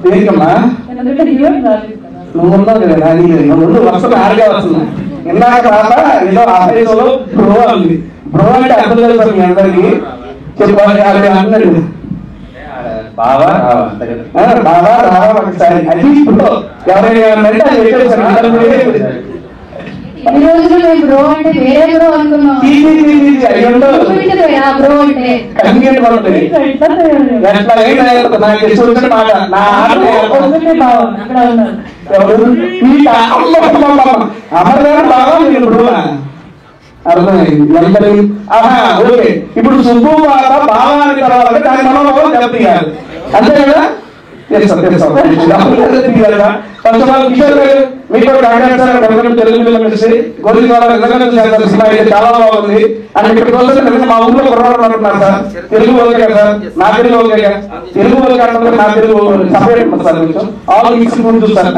దేనికమ్మా నువ్వు ఉన్నావు కదా ముందు వరుసలు ఆరుగా వస్తున్నాయి. ఇందాక రాత ఏదో ఆఫీసులో బ్రో ఉంది. బ్రో అంటే అర్థం తెలుసు మీ అందరికి చెప్పాలి అన్నాడు. బాబా రావా ఒకసారి అది బ్రో ఎవరైనా అంటే అది పెట్టేసారు. ఈ రోజుల్లో బ్రో అంటే వేరే బ్రో అనుకున్నాం. బ్రో అంటే అర్థమైంది. ఓకే, ఇప్పుడు సుబ్బు బావ అని తర్వాత దాని మనోభావం దెబ్బతీయాలి అంతే కదా. చాలా బాగుంది అని మా ఊళ్ళో కుర్రాడు అంటున్నారు సార్. తెలుగు ఓకే కదా, నా తెలుగు ఓకే కదా, తెలుగు ఓకే అంటే నా తెలుగు సపరేట్ సార్, కొంచెం ఆల్ మిక్స్ చూస్తాను.